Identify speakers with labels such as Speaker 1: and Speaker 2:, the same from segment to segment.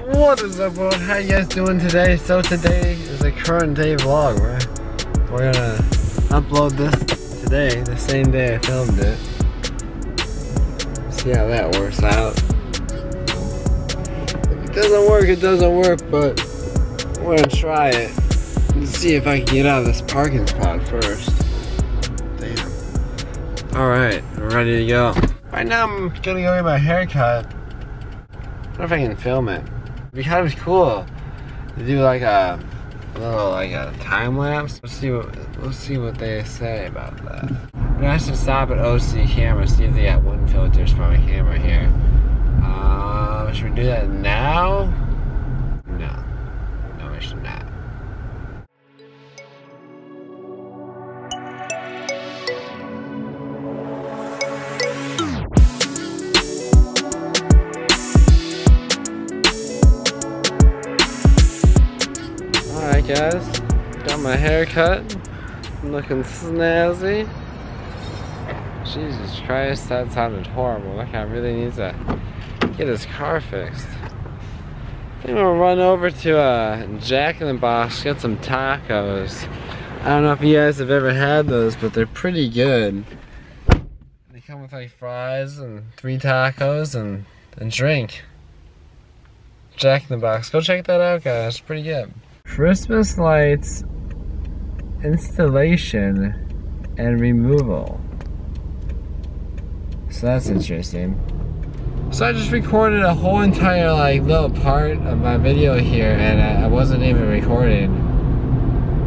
Speaker 1: What is up, world? How you guys doing today? So today is a current day vlog. We're gonna upload this today, the same day I filmed it. See how that works out. If it doesn't work, it doesn't work, but we're gonna try it and see if I can get out of this parking spot first. Damn. Alright, we're ready to go. Right now I'm gonna go get my hair cut. I wonder if I can film it. It'd be kind of cool to do like a little time lapse. We'll see what they say about that. I'm gonna have to stop at OC Camera, see if they got wind filters for my camera here. Should we do that now? No, we should not. Alright guys, got my hair cut. I'm looking snazzy. Jesus Christ, that sounded horrible. That guy really needs to get his car fixed. I think we'll run over to Jack in the Box, get some tacos. I don't know if you guys have ever had those, but they're pretty good. They come with like fries and 3 tacos and drink. Jack in the Box, go check that out guys, it's pretty good. Christmas lights installation and removal. So that's interesting. So I just recorded a whole entire little part of my video here and I wasn't even recording.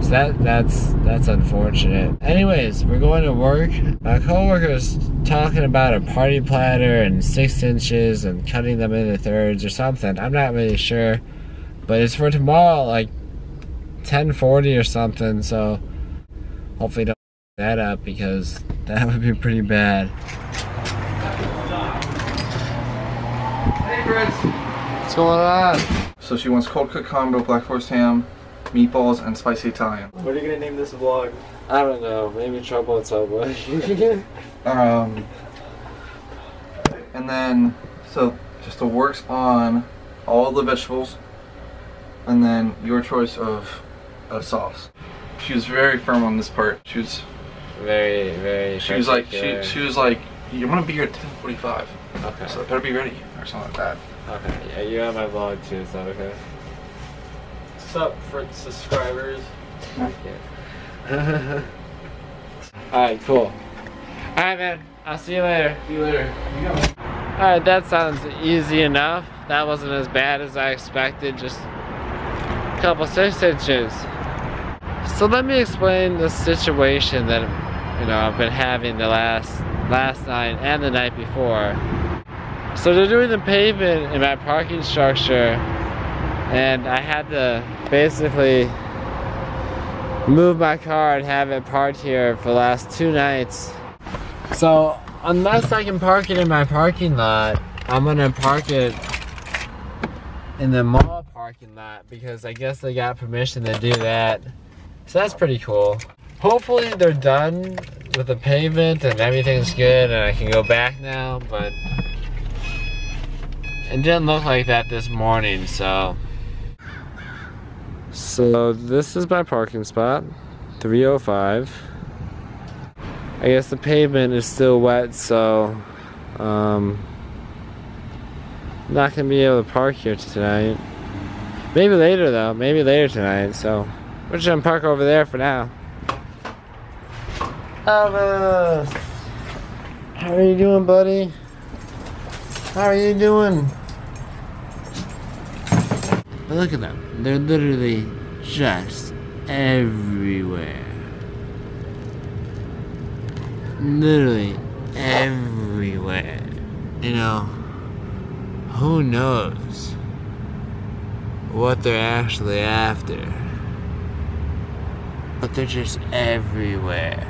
Speaker 1: So that's unfortunate. Anyways, we're going to work. My coworker's talking about a party platter and 6 inches and cutting them into thirds or something. I'm not really sure. But it's for tomorrow, like 10:40 or something, so hopefully don't f that up because that would be pretty bad. Hey Fritz! What's going on?
Speaker 2: So she wants cold cooked combo, black forest ham, meatballs, and spicy Italian.
Speaker 3: What are you gonna name this vlog?
Speaker 1: I don't know, maybe Trouble in Subway.
Speaker 2: And then, so just the works on all the vegetables, and then your choice of sauce. She was very firm on this part. She was
Speaker 1: very.
Speaker 2: She was like, you want to be here at 10:45.
Speaker 1: Okay.
Speaker 2: So it better be ready or something like that.
Speaker 1: Okay. Yeah, you have my vlog too. Is that okay?
Speaker 3: What's up, Fritz subscribers?
Speaker 1: Alright, cool. Alright, man. I'll see you later.
Speaker 2: See you later.
Speaker 1: Alright, that sounds easy enough. That wasn't as bad as I expected. Just a couple 6 inches. So let me explain the situation that I've been having the last night and the night before. So they're doing the pavement in my parking structure and I had to basically move my car and have it parked here for the last 2 nights. So unless I can park it in my parking lot, I'm gonna park it in the mall parking lot because I guess they got permission to do that. So that's pretty cool. Hopefully they're done with the pavement and everything's good and I can go back now, but it didn't look like that this morning, so this is my parking spot, 305. I guess the pavement is still wet, so not gonna be able to park here tonight. Maybe later though, maybe later tonight, so we're just gonna park over there for now. Elvis! How are you doing, buddy? How are you doing? But look at them. They're literally just everywhere. Literally everywhere. Who knows what they're actually after? But they're just everywhere.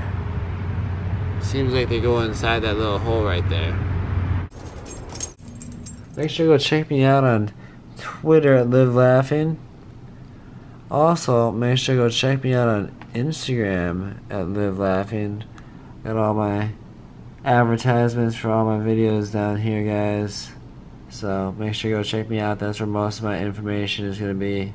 Speaker 1: Seems like they go inside that little hole right there. Make sure to go check me out on Twitter at Live Laughing. Also, make sure to go check me out on Instagram at Live Laughing. Got all my advertisements for all my videos down here, guys. So make sure you go check me out. That's where most of my information is going to be.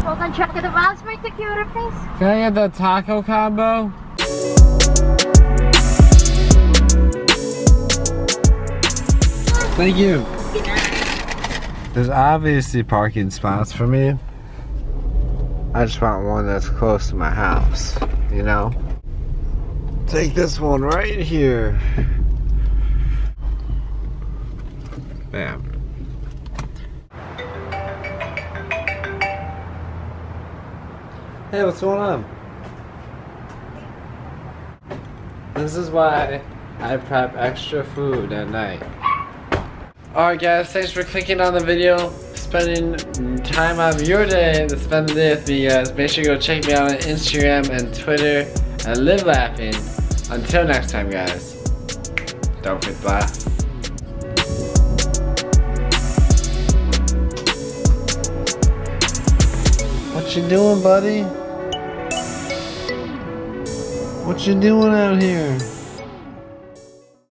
Speaker 4: Hold on, check the raspberry tequila, please.
Speaker 1: Can I get the taco combo? Thank you. There's obviously parking spots for me. I just want one that's close to my house, you know? Take this one right here. Bam. Hey, what's going on? This is why I prep extra food at night. Alright guys, thanks for clicking on the video, spending time out of your day to spend the day with me guys. Make sure you go check me out on Instagram and Twitter and live laughing. Until next time guys, don't forget to laugh. What you doing, buddy? What you doing out here?